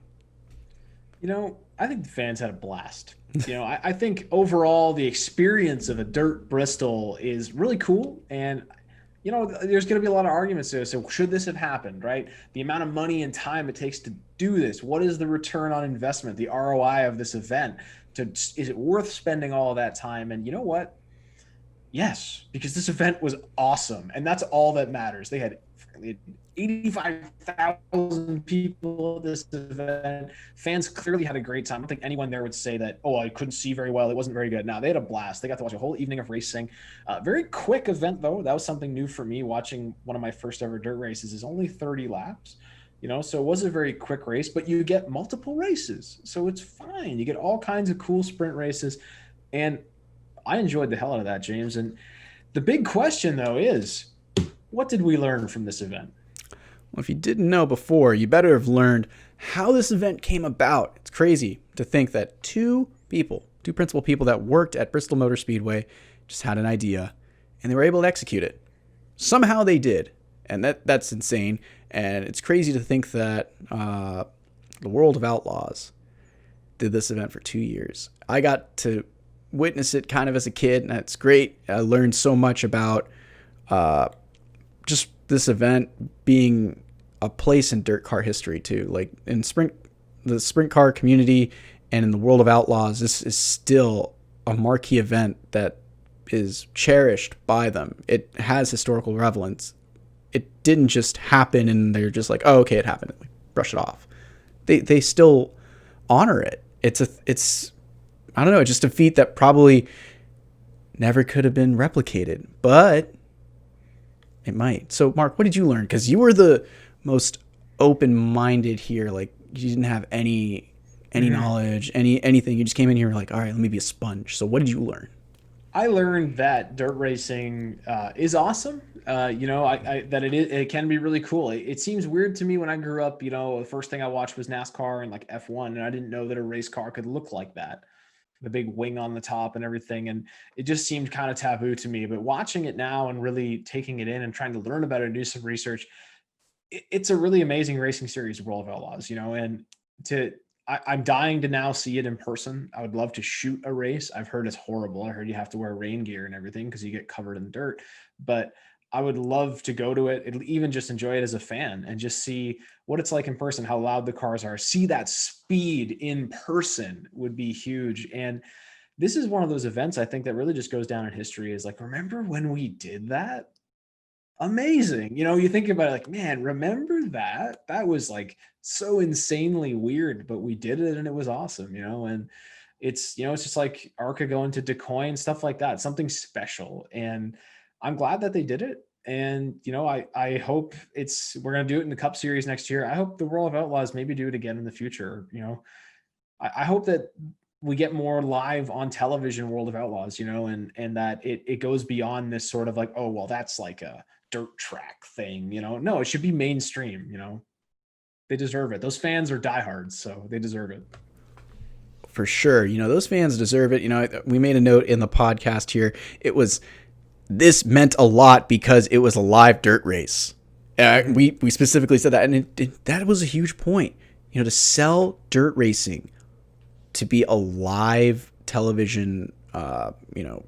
I think the fans had a blast. I think overall the experience of a dirt Bristol is really cool, and there's going to be a lot of arguments there. So should this have happened, right? The amount of money and time it takes to do this. What is the return on investment, the ROI of this event? Is it worth spending all of that time? And you know what? Yes, because this event was awesome. And that's all that matters. They had 85,000 people at this event. Fans clearly had a great time. I don't think anyone there would say that, I couldn't see very well, it wasn't very good. No, they had a blast. They got to watch a whole evening of racing. Very quick event, though. That was something new for me, watching one of my first ever dirt races. Is only 30 laps. So it was a very quick race, but you get multiple races. So it's fine. You get all kinds of cool sprint races. And I enjoyed the hell out of that, James. And the big question, though, is what did we learn from this event?
Well, if you didn't know before, you better have learned how this event came about. It's crazy to think that two principal people that worked at Bristol Motor Speedway just had an idea, and they were able to execute it. Somehow they did, and that's insane. And it's crazy to think that the World of Outlaws did this event for 2 years. I got to witness it kind of as a kid, and it's great. I learned so much about just this event being a place in dirt car history too. Like in the sprint car community and in the World of Outlaws, this is still a marquee event that is cherished by them. It has historical relevance. It didn't just happen and they're just like, oh, okay, it happened. Like, brush it off. They still honor it. It's I don't know, just a feat that probably never could have been replicated, but it might. So, Mark, what did you learn? Because you were the most open-minded here. Like, you didn't have any knowledge, anything. You just came in here like, all right, let me be a sponge. So, what did you learn?
I learned that dirt racing is awesome. That it can be really cool. It seems weird to me when I grew up. The first thing I watched was NASCAR and like F1, and I didn't know that a race car could look like that, the big wing on the top and everything. And it just seemed kind of taboo to me. But watching it now and really taking it in and trying to learn about it and do some research, it's a really amazing racing series, World of Outlaws. And I'm dying to now see it in person. I would love to shoot a race. I've heard it's horrible. I heard you have to wear rain gear and everything because you get covered in dirt. But I would love to go to it, even just enjoy it as a fan and just see what it's like in person, how loud the cars are. See that speed in person would be huge. And this is one of those events I think that really just goes down in history is like, remember when we did that? Amazing. You think about it like, man, remember that? That was like so insanely weird, but we did it and it was awesome, and it's just like ARCA going to Decoy and stuff like that, something special. And I'm glad that they did it. And, I hope we're going to do it in the Cup Series next year. I hope the World of Outlaws maybe do it again in the future. I hope that we get more live on television World of Outlaws, and that it goes beyond this sort of like, oh, well, that's like a dirt track thing, no, it should be mainstream. They deserve it. Those fans are diehards, so they deserve it.
For sure. Those fans deserve it. We made a note in the podcast here. This meant a lot because it was a live dirt race. We specifically said that, and that was a huge point. To sell dirt racing to be a live television,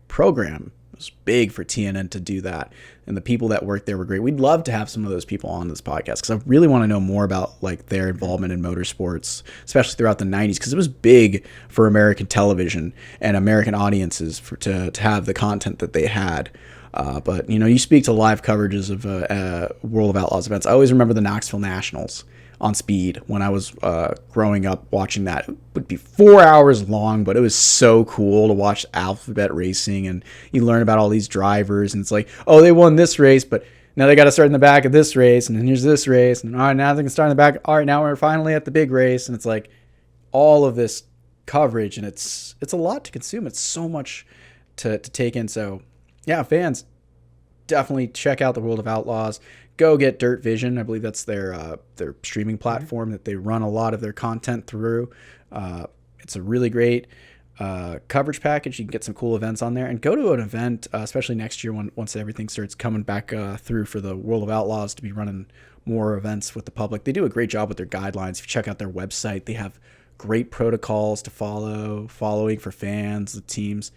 program. It was big for TNN to do that, and the people that worked there were great. We'd love to have some of those people on this podcast because I really want to know more about like their involvement in motorsports, especially throughout the 90s, because it was big for American television and American audiences to have the content that they had. But you speak to live coverages of World of Outlaws events. I always remember the Knoxville Nationals on Speed when I was growing up watching that. It would be 4 hours long, but it was so cool to watch Alphabet Racing, and you learn about all these drivers, and it's like, oh, they won this race, but now they got to start in the back of this race, and then here's this race, and all right, now they can start in the back. All right, now we're finally at the big race, and it's like all of this coverage, and it's a lot to consume. It's so much to take in. So yeah, fans, definitely check out the World of Outlaws. Go get Dirt Vision. I believe that's their streaming platform that they run a lot of their content through. It's a really great coverage package. You can get some cool events on there, and go to an event, especially next year once everything starts coming back through for the World of Outlaws to be running more events with the public. They do a great job with their guidelines. If you check out their website, they have great protocols to following for fans, the teams.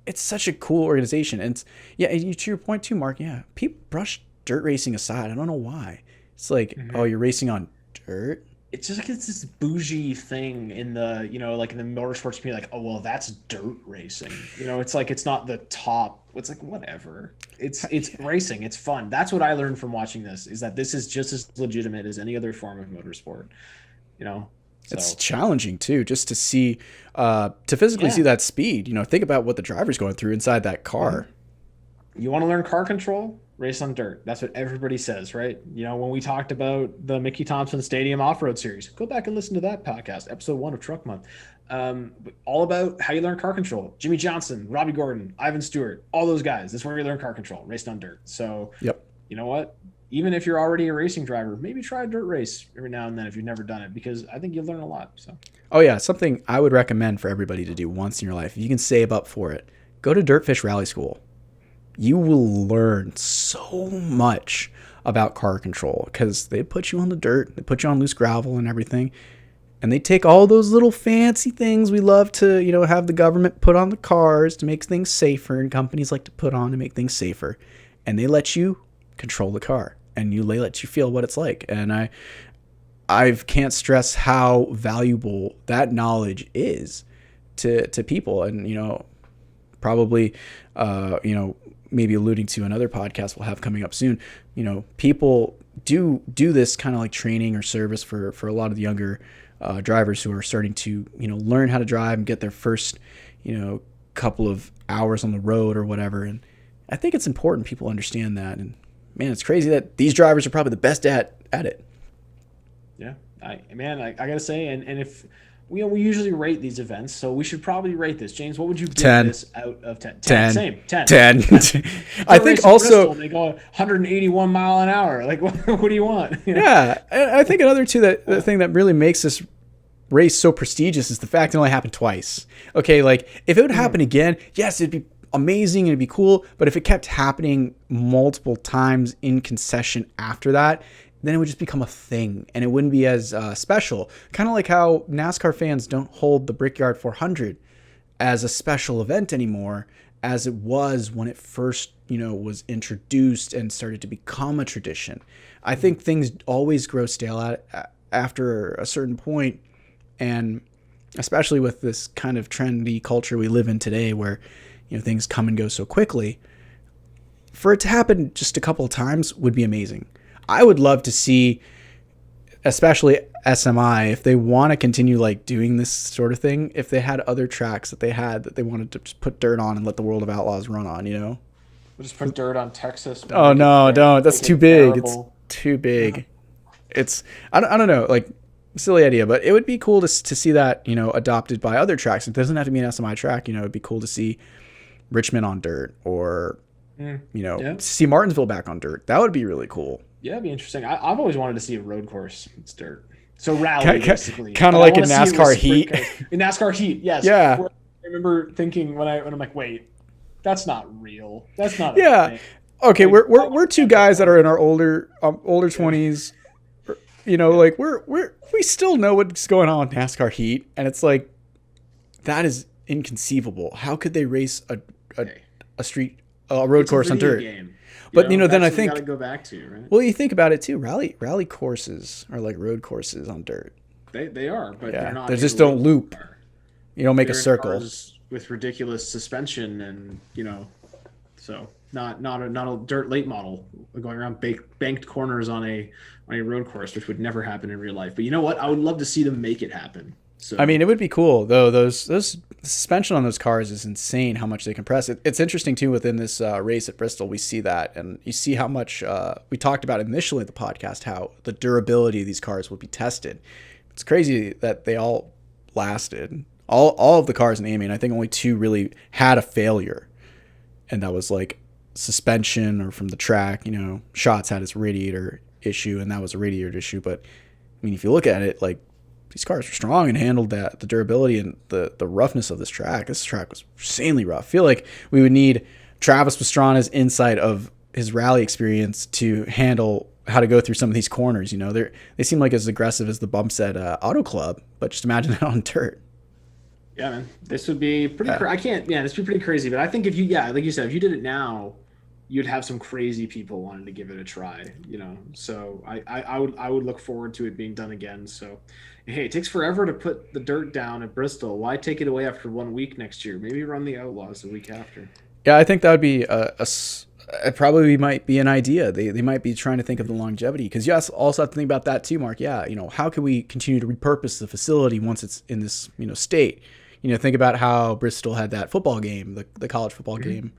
It's such a cool organization. And to your point too, Mark, people brush dirt racing aside. I don't know why. It's like, oh, you're racing on dirt?
It's just like it's this bougie thing in the, like in the motorsports community, like, oh, well, that's dirt racing. It's like, it's not the top. It's like, whatever. It's racing. It's fun. That's what I learned from watching this, is that this is just as legitimate as any other form of motorsport, So.
It's challenging too, just to see, to physically see that speed. Think about what the driver's going through inside that car.
You want to learn car control? Race on dirt. That's what everybody says, right? When we talked about the Mickey Thompson Stadium Off-Road Series, go back and listen to that podcast, episode 1 of Truck Month. All about how you learn car control. Jimmy Johnson, Robbie Gordon, Ivan Stewart, all those guys. That's where you learn car control, racing on dirt. So,
yep.
You know what? Even if you're already a racing driver, maybe try a dirt race every now and then if you've never done it, because I think you'll learn a lot. So.
Oh yeah, something I would recommend for everybody to do once in your life. If you can save up for it, go to Dirtfish Rally School. You will learn so much about car control because they put you on the dirt, they put you on loose gravel and everything, and they take all those little fancy things we love to, have the government put on the cars to make things safer, and companies like to put on to make things safer, and they let you control the car. And they let you feel what it's like. And I can't stress how valuable that knowledge is to people. And, probably, maybe alluding to another podcast we'll have coming up soon. People do this kind of like training or service for a lot of the younger drivers who are starting to, learn how to drive and get their first, couple of hours on the road or whatever. And I think it's important people understand that. And man, it's crazy that these drivers are probably the best at it.
Yeah, I gotta say, and if we usually rate these events, so we should probably rate this. James, what would you give
10.
this out of 10?
10.
Same, 10.
10. I think also
Bristol, they go 181 mile an hour. Like, what do you want?
Yeah, and I think another the thing that really makes this race so prestigious is the fact it only happened twice. Okay, like if it would happen again, yes, it'd be amazing and it'd be cool. But if it kept happening multiple times in concession after that, then it would just become a thing and it wouldn't be as special. Kind of like how NASCAR fans don't hold the Brickyard 400 as a special event anymore as it was when it first, was introduced and started to become a tradition. I think things always grow stale after a certain point, and especially with this kind of trendy culture we live in today where, things come and go so quickly. For it to happen just a couple of times would be amazing. I would love to see, especially SMI, if they want to continue like doing this sort of thing, if they had other tracks that they wanted to just put dirt on and let the World of Outlaws run on,
We'll just put dirt on Texas.
Oh no, don't. That's too big. It's too big. It's I don't know, like silly idea, but it would be cool to see that, adopted by other tracks. It doesn't have to be an SMI track, it'd be cool to see Richmond on dirt or see Martinsville back on dirt. That would be really cool.
Yeah, it'd be interesting. I've always wanted to see a road course. It's dirt. So rally, basically.
Kind of like in NASCAR Heat.
In NASCAR Heat, yes.
Yeah.
I remember thinking when I'm like, wait, that's not real. That's not.
Yeah. Okay, we're two guys that are in our older 20s. Like we still know what's going on with NASCAR Heat, and it's like that is inconceivable. How could they race a road course on dirt?
Game.
But then I think
gotta go back to, right?
Well, you think about it too. Rally courses are like road courses on dirt.
They are, but they're not.
They just don't loop. You don't make a circle
with ridiculous suspension, and so not a dirt late model going around banked corners on a road course, which would never happen in real life. But you know what? I would love to see them make it happen. So
I mean, it would be cool though. Those suspension on those cars is insane. How much they compress it. It's interesting too within this race at Bristol. We see that, and you see how much we talked about initially in the podcast, how the durability of these cars would be tested. It's crazy that they all lasted. All of the cars in Amy, I think only 2 really had a failure, and that was like suspension or from the track. Schatz had his radiator issue, and that was a radiator issue. But I mean, if you look at it, like, these cars were strong and handled the durability and the roughness of this track. This track was insanely rough. I feel like we would need Travis Pastrana's insight of his rally experience to handle how to go through some of these corners. They seem like as aggressive as the bumps at Auto Club, but just imagine that on dirt.
Yeah, man, this would be pretty. This would be pretty crazy. But I think if like you said, if you did it now, you'd have some crazy people wanting to give it a try. So I would look forward to it being done again. So. Hey, it takes forever to put the dirt down at Bristol. Why take it away after 1 week next year? Maybe run the Outlaws the week after.
Yeah, I think that would be it probably might be an idea. They might be trying to think of the longevity, because you also have to think about that too, Mark. Yeah, how can we continue to repurpose the facility once it's in this state? Think about how Bristol had that football game, the college football game.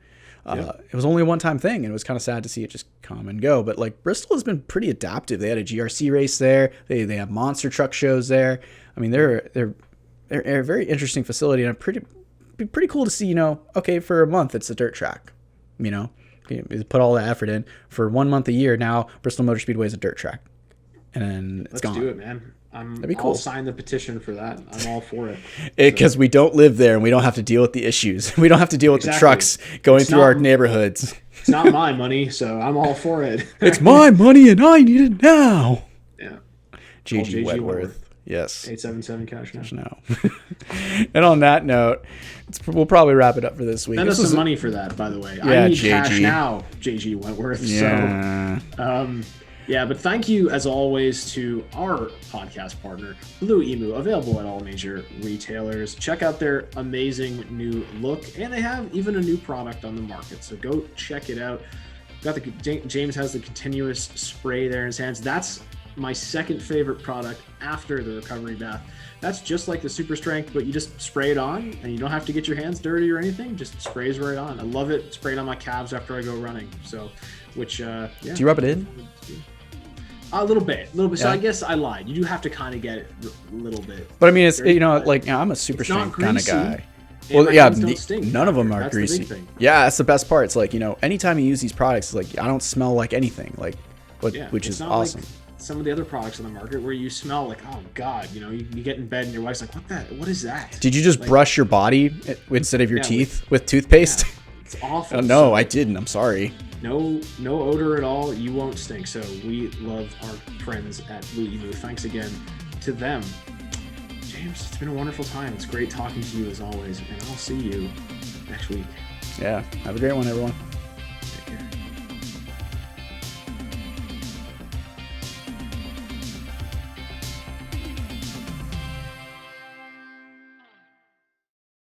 It was only a one-time thing, and it was kind of sad to see it just come and go. But like Bristol has been pretty adaptive. They had a GRC race there. They have monster truck shows there. I mean, they're a very interesting facility, and pretty cool to see. Okay, for a month it's a dirt track. You put all that effort in for 1 month a year. Now Bristol Motor Speedway is a dirt track, and then it's gone.
Let's do it, man.
That'd be cool.
I'll sign the petition for that. I'm all for it.
Because we don't live there and we don't have to deal with the issues. We don't have to deal with the trucks going through our neighborhoods.
It's not my money, so I'm all for it.
It's my money and I need it now.
Yeah.
JG Wentworth. Yes.
877 cash now.
And on that note, we'll probably wrap it up for this week.
Send us some money for that, by the way.
Yeah,
I need
JG.
cash now, JG Wentworth.
Yeah.
So, Yeah, but thank you as always to our podcast partner, Blue Emu, available at all major retailers. Check out their amazing new look, and they have even a new product on the market. So go check it out. James has the continuous spray there in his hands. That's my second favorite product after the recovery bath. That's just like the Super Strength, but you just spray it on and you don't have to get your hands dirty or anything. Just sprays right on. I love it. Spray it on my calves after I go running. So, yeah.
Do you rub it in?
A little bit.
Yeah.
So I guess I lied. You do have to kind of get it a little bit.
But I mean, it's, I'm a Super Strength kind of guy.
Well, yeah,
none of them are greasy. Yeah, that's the best part. It's like, anytime you use these products, it's like I don't smell like anything, which is awesome.
Like some of the other products on the market where you smell like, oh God, you get in bed and your wife's like, what is that?
Did you just brush your body instead of your teeth with toothpaste?
Yeah, it's awful.
Oh, no, I didn't. I'm sorry.
No odor at all. You won't stink. So we love our friends at Blue Emu. Thanks again to them. James, it's been a wonderful time. It's great talking to you as always, and I'll see you next week.
Yeah, have a great one, everyone.